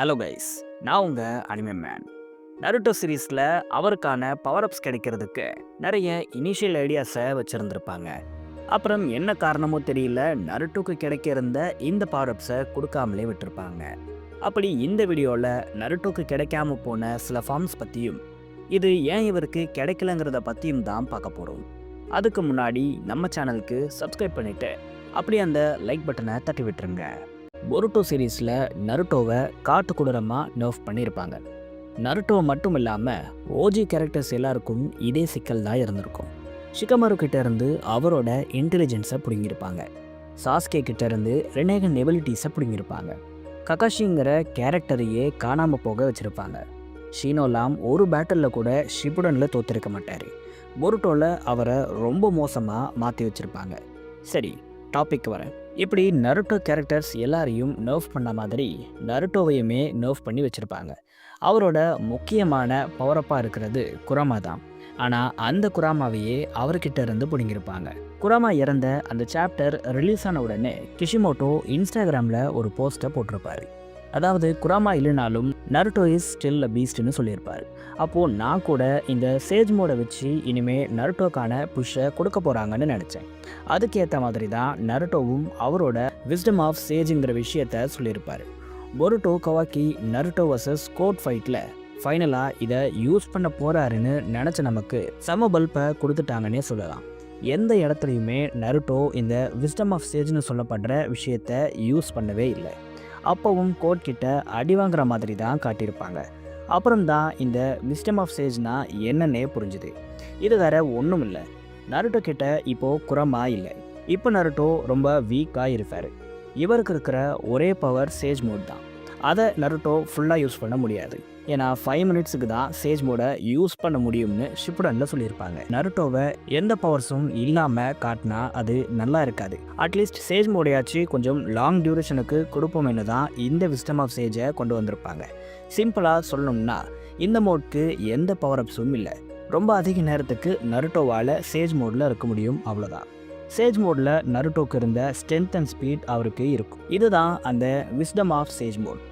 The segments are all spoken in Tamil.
ஹலோ கைஸ், நான் உங்கள் அனிமே மேன். நருட்டோ சீரீஸில் அவருக்கான பவர் அப்ஸ் கிடைக்கிறதுக்கு நிறைய இனிஷியல் ஐடியாஸை வச்சுருந்துருப்பாங்க. அப்புறம் என்ன காரணமோ தெரியல, நருட்டோக்கு கிடைக்க இருந்த இந்த பவர் அப்ஸை கொடுக்காமலே விட்டுருப்பாங்க. அப்படி இந்த வீடியோவில் நருட்டோக்கு கிடைக்காம போன சில ஃபார்ம்ஸ் பற்றியும் இது ஏன் இவருக்கு கிடைக்கலங்கிறத பற்றியும் தான் பார்க்க போகிறோம். அதுக்கு முன்னாடி நம்ம சேனலுக்கு சப்ஸ்கிரைப் பண்ணிவிட்டு அப்படியே அந்த லைக் பட்டனை தட்டி விட்டுருங்க. பொருட்டோ சீரீஸில் நருட்டோவை காட்டுக்குடரமாக நர்வ் பண்ணியிருப்பாங்க. நருட்டோ மட்டும் இல்லாமல் ஓஜி கேரக்டர்ஸ் எல்லாருக்கும் இதே சிக்கல் தான் இருந்திருக்கும். ஷிகமாரு கிட்டேருந்து அவரோட இன்டெலிஜென்ஸை பிடுங்கியிருப்பாங்க. சாஸ்கே கிட்டேருந்து ரெனேகன் எபிலிட்டிஸை பிடுங்கியிருப்பாங்க. ககாஷிங்கிற கேரக்டரையே காணாமல் போக வச்சுருப்பாங்க. ஷீனோலாம் ஒரு பேட்டலில் கூட ஷிபுடனில் தோற்றிருக்க மாட்டார். பொருட்டோவில் அவரை ரொம்ப மோசமாக மாற்றி வச்சுருப்பாங்க. சரி, டாபிக் வரேன். இப்படி நருட்டோ கேரக்டர்ஸ் எல்லாரையும் நர்வ் பண்ண மாதிரி நருட்டோவையுமே நர்வ் பண்ணி வச்சுருப்பாங்க. அவரோட முக்கியமான பவரப்பாக இருக்கிறது குராமா தான். ஆனால் அந்த குராமாவையே அவர்கிட்ட இருந்து பிடுங்கியிருப்பாங்க. குராமா இறந்த அந்த சாப்டர் ரிலீஸ் ஆன உடனே கிஷிமோட்டோ இன்ஸ்டாகிராமில் ஒரு போஸ்ட்டை போட்டிருப்பார். அதாவது குராமா இல்லைனாலும் நருட்டோ இஸ் ஸ்டில் அ பீஸ்ட்னு சொல்லியிருப்பார். அப்போது நான் கூட இந்த சேஜ் மோடை வச்சு இனிமேல் நருட்டோக்கான புஷ்ஷை கொடுக்க போகிறாங்கன்னு நினச்சேன். அதுக்கேற்ற மாதிரி தான் நருட்டோவும் அவரோட விஸ்டம் ஆஃப் சேஜுங்கிற விஷயத்த சொல்லியிருப்பார். பொருட்டோ கவாக்கி நருட்டோ வர்சஸ் கோட் ஃபைட்டில் ஃபைனலாக இதை யூஸ் பண்ண போகிறாருன்னு நினச்ச நமக்கு செம பல்பை கொடுத்துட்டாங்கன்னே சொல்லலாம். எந்த இடத்துலையுமே நருட்டோ இந்த விஸ்டம் ஆஃப் சேஜ்னு சொல்லப்படுற விஷயத்த யூஸ் பண்ணவே இல்லை. அப்போவும் கோட் கிட்ட அடி வாங்குற மாதிரி தான் காட்டியிருப்பாங்க. அப்புறம்தான் இந்த விஸ்டம் ஆஃப் சேஜ்னா என்னன்னே புரிஞ்சுது. இது வேற ஒன்றும் இல்லை, நருட்டோ கிட்ட இப்போது குரமா இல்லை. இப்போ நருட்டோ ரொம்ப வீக்காக இருப்பார். இவருக்கு இருக்கிற ஒரே பவர் சேஜ் மோட் தான். அதை நருட்டோ ஃபுல்லாக யூஸ் பண்ண முடியாது. ஏன்னா 5 மினிட்ஸுக்கு தான் சேஜ் மோடை யூஸ் பண்ண முடியும்னு ஷிப்புடனில் சொல்லியிருப்பாங்க. நருட்டோவை எந்த பவர்ஸும் இல்லாமல் காட்டினா அது நல்லா இருக்காது. அட்லீஸ்ட் சேஜ் மோடையாச்சு கொஞ்சம் லாங் டியூரேஷனுக்கு கொடுப்போம்னு தான் இந்த விஸ்டம் ஆஃப் சேஜை கொண்டு வந்திருப்பாங்க. சிம்பிளாக சொல்லணும்னா இந்த மோட்க்கு எந்த பவர் அப்ஸும் இல்லை. ரொம்ப அதிக நேரத்துக்கு நருட்டோவால் சேஜ் மோடில் இருக்க முடியும், அவ்வளோதான். சேஜ் மோடில் நருட்டோக்கு இருந்த ஸ்ட்ரென்த் அண்ட் ஸ்பீட் அவருக்கு இருக்கும். இதுதான் அந்த விஸ்டம் ஆஃப் சேஜ் மோட்.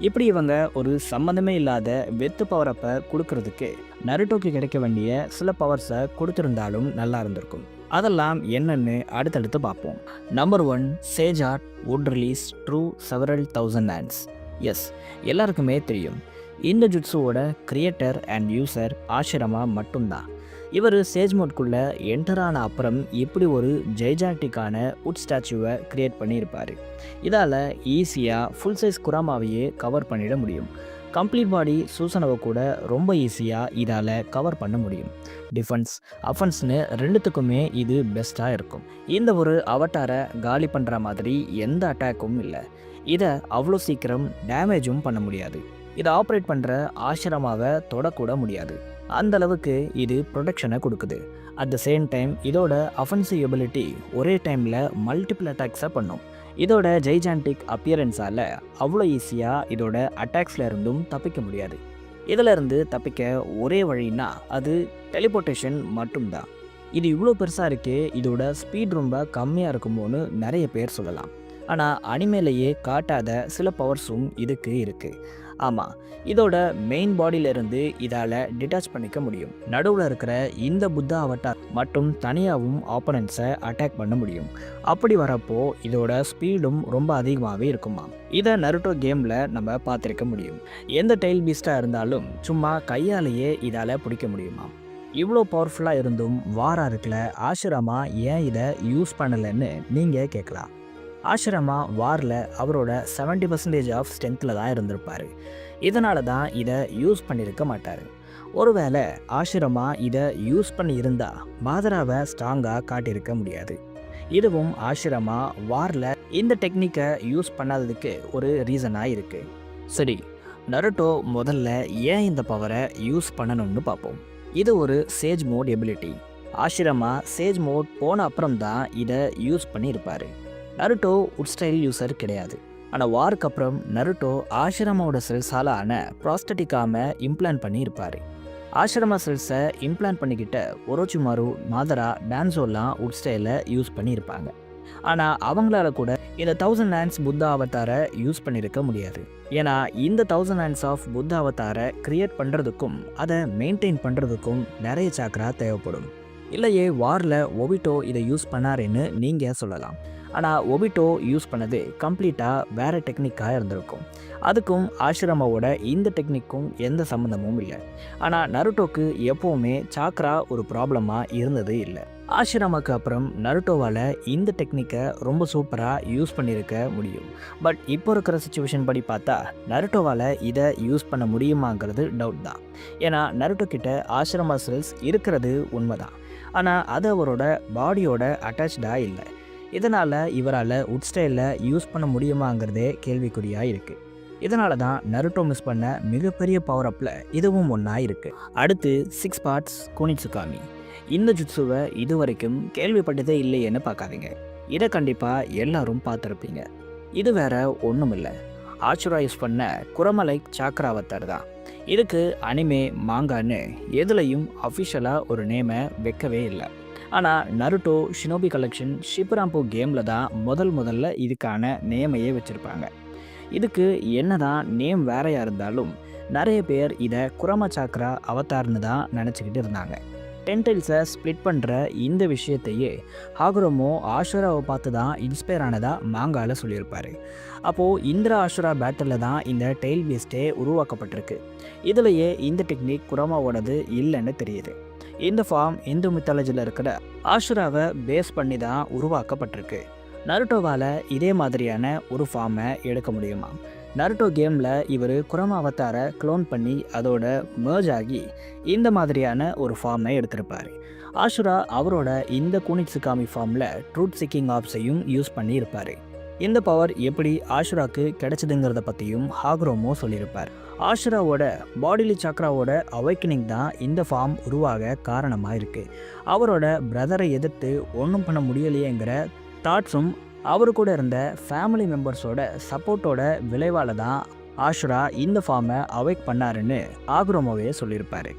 இப்படி இவங்க ஒரு சம்மந்தமே இல்லாத வெத்து பவர் அப்பை கொடுக்கறதுக்கு நருட்டோக்கு கிடைக்க வேண்டிய சில பவர்ஸை கொடுத்துருந்தாலும் நல்லா இருந்திருக்கும். அதெல்லாம் என்னன்னு அடுத்தடுத்து பார்ப்போம். Number 1, sage art wood release true several thousand hands. Yes, எல்லாருக்குமே தெரியும் இந்த ஜுட்ஸுவோட கிரியேட்டர் அண்ட் யூசர் ஆஷிரமா மட்டும்தான். இவர் சேஜ் மோட்குள்ளே என்டரான அப்புறம் இப்படி ஒரு ஜெய்ஜாண்டிக்கான வுட் ஸ்டாச்சுவை க்ரியேட் பண்ணியிருப்பார். இதால் ஈஸியாக ஃபுல் சைஸ் குராமாவையே கவர் பண்ணிட முடியும். கம்ப்ளீட் பாடி சூசனவை கூட ரொம்ப ஈஸியாக இதால் கவர் பண்ண முடியும். டிஃபென்ஸ், அஃபென்ஸ்னு ரெண்டுத்துக்குமே இது பெஸ்ட்டாக இருக்கும். இந்த ஒரு அவட்டாரை காலி பண்ணுற மாதிரி எந்த அட்டாக்கும் இல்லை. இதை அவ்வளோ சீக்கிரம் டேமேஜும் பண்ண முடியாது. இதை ஆப்ரேட் பண்ணுற ஆசிரமாவை தொடக்கூட முடியாது. அந்த அளவுக்கு இது ப்ரொடெக்ஷனை கொடுக்குது. அட் த சேம் டைம் இதோட அஃபென்சிவ் எபிலிட்டி ஒரே டைமில் மல்டிபிள் அட்டாக்ஸை பண்ணும். இதோட ஜெய்ஜாண்டிக் அப்பியரன்ஸால் அவ்வளோ ஈஸியாக இதோட அட்டாக்ஸில் இருந்தும் தப்பிக்க முடியாது. இதிலிருந்து தப்பிக்க ஒரே வழின்னா அது டெலிபோர்ட்டேஷன் மட்டும்தான். இது இவ்வளோ பெருசாக இருக்கே, இதோட ஸ்பீட் ரொம்ப கம்மியாக இருக்குமோன்னு நிறைய பேர் சொல்லலாம். ஆனால் அனிமேலேயே காட்டாத சில பவர்ஸும் இதுக்கு இருக்குது. ஆமாம், இதோட மெயின் பாடியிலிருந்து இதால் டிட்டாச் பண்ணிக்க முடியும். நடுவில் இருக்கிற இந்த புத்தா அவட்டார் மட்டும் தனியாகவும் ஆப்போனன்ட்ஸை அட்டாக் பண்ண முடியும். அப்படி வரப்போ இதோட ஸ்பீடும் ரொம்ப அதிகமாகவே இருக்குமா. இதை நருட்டோ கேமில் நம்ம பார்த்துருக்க முடியும். எந்த டெயில் பீஸ்டாக இருந்தாலும் சும்மா கையாலேயே இதால் பிடிக்க முடியுமா. இவ்வளோ பவர்ஃபுல்லாக இருந்தும் வாராருக்குல ஆஷிரமா ஏன் இதை யூஸ் பண்ணலைன்னு நீங்கள் கேட்கலாம். ஆஷிரமா வாரில் அவரோட 70% ஆஃப் ஸ்ட்ரென்த்தில் தான் இருந்திருப்பார். இதனால தான் இதை யூஸ் பண்ணியிருக்க மாட்டார். ஒருவேளை ஆஷிரமா இதை யூஸ் பண்ணி இருந்தால் மாதராவை ஸ்ட்ராங்காக காட்டியிருக்க முடியாது. இதுவும் ஆஷிரமா வாரில் இந்த டெக்னிக்கை யூஸ் பண்ணாததுக்கு ஒரு ரீசனாக இருக்குது. சரி, நருட்டோ முதல்ல ஏன் இந்த பவரை யூஸ் பண்ணணும்னு பார்ப்போம். இது ஒரு சேஜ் மோட் எபிலிட்டி. ஆஷிரமா சேஜ் மோட் போன அப்புறம் தான் இதை யூஸ் பண்ணியிருப்பார். நருட்டோ வுட் ஸ்டைல் யூசர் கிடையாது. ஆனால் வாருக்கு அப்புறம் நருட்டோ ஆஷிரமாவோட செல்ஸால் ஆன ப்ராஸ்டட்டிக்காம இம்ப்ளான் பண்ணியிருப்பார். ஆஷிரமா செல்ஸை இம்ப்ளான் பண்ணிக்கிட்ட ஒரோச்சிமாரு, மாதரா, டான்சோலாம் வுட் ஸ்டைலை யூஸ் பண்ணியிருப்பாங்க. ஆனால் அவங்களால கூட இந்த 1000 ஹேண்ட்ஸ் புத்தா அவதாரை யூஸ் பண்ணியிருக்க முடியாது. ஏன்னா இந்த 1000 ஹேண்ட்ஸ் ஆஃப் புத்தா அவதாரை கிரியேட் பண்ணுறதுக்கும் அதை மெயின்டைன் பண்ணுறதுக்கும் நிறைய சாக்ரா தேவைப்படும். இல்லையே வாரில் ஒபிட்டோ இதை யூஸ் பண்ணாருன்னு நீங்கள் சொல்லலாம். ஆனால் ஒபிட்டோ யூஸ் பண்ணது கம்ப்ளீட்டாக வேறு டெக்னிக்காக இருந்திருக்கும். அதுக்கும் ஆஷ்ரமாவோட இந்த டெக்னிக்கும் எந்த சம்மந்தமும் இல்லை. ஆனால் நருட்டோக்கு எப்போவுமே சாக்ரா ஒரு ப்ராப்ளமாக இருந்தது இல்லை. ஆஷ்ரமாக்கு அப்புறம் நருட்டோவால் இந்த டெக்னிக்கை ரொம்ப சூப்பராக யூஸ் பண்ணியிருக்க முடியும். பட் இப்போ இருக்கிற சுச்சுவேஷன் படி பார்த்தா நருட்டோவால் இதை யூஸ் பண்ண முடியுமாங்கிறது டவுட் தான். ஏன்னா நருட்டோ கிட்ட ஆஷ்ரமா செல்ஸ் இருக்கிறது உண்மைதான். ஆனால் அது அவரோட பாடியோட அட்டாச்சாக இல்லை. இதனால் இவரால் உட் ஸ்டைலில் யூஸ் பண்ண முடியுமாங்கிறதே கேள்விக்குறியாக இருக்குது. இதனால தான் நருட்டோ மிஸ் பண்ண மிகப்பெரிய பவர் அப்பில் இதுவும் ஒன்றா இருக்குது. அடுத்து 6 பார்ட்ஸ் குனிட்சுகாமி. இந்த ஜுட்சுவை இது வரைக்கும் கேள்விப்பட்டதே இல்லையேன்னு பார்க்காதீங்க. இதை கண்டிப்பாக எல்லாரும் பார்த்துருப்பீங்க. இது வேற ஒன்றும் இல்லை, ஆச்சுரா யூஸ் பண்ண குரமலை சாக்ரா அவதார் தான். இதுக்கு அனிமே மாங்கான்னு எதுலையும் அஃபிஷியலாக ஒரு நேமை வைக்கவே இல்லை. ஆனால் நருட்டோ ஷினோபி கலெக்ஷன் ஷிபராம்போ கேமில் தான் முதல்ல இதுக்கான நேமையே வச்சுருப்பாங்க. இதுக்கு என்னதான் நேம் வேறையாக இருந்தாலும் நிறைய பேர் இதை குரம சாக்ரா அவதார்னு தான் நினச்சிக்கிட்டு இருந்தாங்க. டென்டைல்ஸை ஸ்ப்ளிட் பண்ணுற இந்த விஷயத்தையே ஹாகுரோமோ ஆஷுராவை பார்த்து தான் இன்ஸ்பயர் ஆனதாக மாங்காவில் சொல்லியிருப்பார். அப்போது இந்திரா ஆஷுரா பேட்டில் தான் இந்த டெய்ல் பீஸ்டே உருவாக்கப்பட்டிருக்கு. இதுலேயே இந்த டெக்னிக் குரமாவோடது இல்லைன்னு தெரியுது. இந்த ஃபார்ம் இந்து மித்தாலஜியில் இருக்கிற ஆஷுராவை பேஸ் பண்ணி தான் உருவாக்கப்பட்டிருக்கு. நருட்டோவால் இதே மாதிரியான ஒரு ஃபார்மை எடுக்க முடியுமா? நருட்டோ கேமில் இவர் குரமா அவதாரை க்ளோன் பண்ணி அதோட மேர்ஜ் ஆகி இந்த மாதிரியான ஒரு ஃபார்மை எடுத்திருப்பார். ஆஷுரா அவரோட இந்த குனிட்சுகாமி ஃபார்மில் ட்ரூத் சீக்கிங் ஆப்ஸையும் யூஸ் பண்ணி இருப்பார். இந்த பவர் எப்படி ஆஷுராக்கு கிடைச்சதுங்கிறத பற்றியும் ஹாகுரோமோ சொல்லியிருப்பார். ஆஷுராவோட பாடிலி சாக்ராவோட அவைக்கனிங் தான் இந்த ஃபார்ம் உருவாக காரணமாக இருக்குது. அவரோட பிரதரை எதிர்த்து ஒன்றும் பண்ண முடியலையேங்கிற தாட்ஸும் அவரு கூட இருந்த ஃபேமிலி மெம்பர்ஸோட சப்போர்ட்டோட விளைவால் தான் ஆஷுரா இந்த ஃபார்மை அவைக் பண்ணாருன்னு ஆகுரோமோவே சொல்லியிருப்பார்.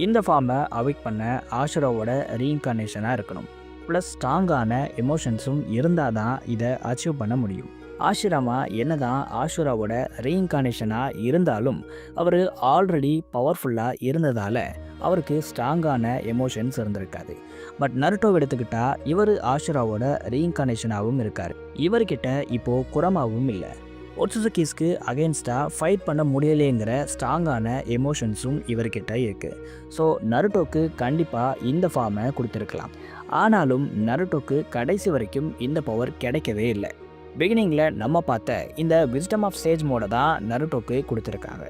இந்த ஃபார்மை அவைக் பண்ண ஆஷுராவோட ரீஇன்கார்னேஷனாக இருக்கணும், ப்ளஸ் ஸ்ட்ராங்கான எமோஷன்ஸும் இருந்தால் தான் இதை அச்சீவ் பண்ண முடியும். ஆஷிராமா என்னதான் ஆஷுராவோட ரீஇன்கார்னேஷனாக இருந்தாலும் அவர் ஆல்ரெடி பவர்ஃபுல்லாக இருந்ததால் அவருக்கு ஸ்ட்ராங்கான எமோஷன்ஸ் இருந்திருக்காது. பட் நருட்டோ எடுத்துக்கிட்டால் இவர் ஆஷுராவோட ரீஇன்கார்னேஷனாகவும் இருக்கார். இவர்கிட்ட இப்போது குரமாவும் இல்லை. ஒட்சுசுகிஸ்க்கு அகெயின்ஸ்டாக ஃபைட் பண்ண முடியலேங்கிற ஸ்ட்ராங்கான எமோஷன்ஸும் இவர்கிட்ட இருக்குது. ஸோ நருட்டோக்கு கண்டிப்பாக இந்த ஃபார்மை கொடுத்துருக்கலாம். ஆனாலும் நருட்டோக்கு கடைசி வரைக்கும் இந்த பவர் கிடைக்கவே இல்லை. பிகினிங்கில் நம்ம பார்த்த இந்த விஸ்டம் ஆஃப் சேஜ் மோடை தான் நருட்டோக்கு கொடுத்துருக்காங்க.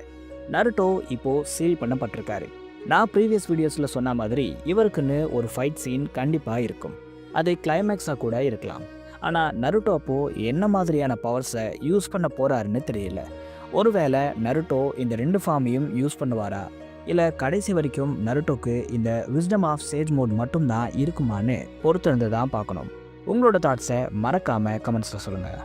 நருட்டோ இப்போது சீல் பண்ணப்பட்டிருக்காரு. நான் ப்ரீவியஸ் வீடியோஸில் சொன்ன மாதிரி இவருக்குன்னு ஒரு ஃபைட் சீன் கண்டிப்பாக இருக்கும். அது கிளைமேக்ஸாக கூட இருக்கலாம். ஆனால் நருட்டோ அப்போது என்ன மாதிரியான பவர்ஸை யூஸ் பண்ண போகிறாருன்னு தெரியல. ஒருவேளை நருட்டோ இந்த 2 ஃபார்மையும் யூஸ் பண்ணுவாரா, இல்லை கடைசி வரைக்கும் நருட்டோக்கு இந்த விஸ்டம் ஆஃப் சேஜ் மோட் மட்டும்தான் இருக்குமான்னு பொறுத்திருந்து தான் பார்க்கணும். உங்களோட தாட்ஸை மறக்காமல் கமெண்ட்ஸில் சொல்லுங்கள்.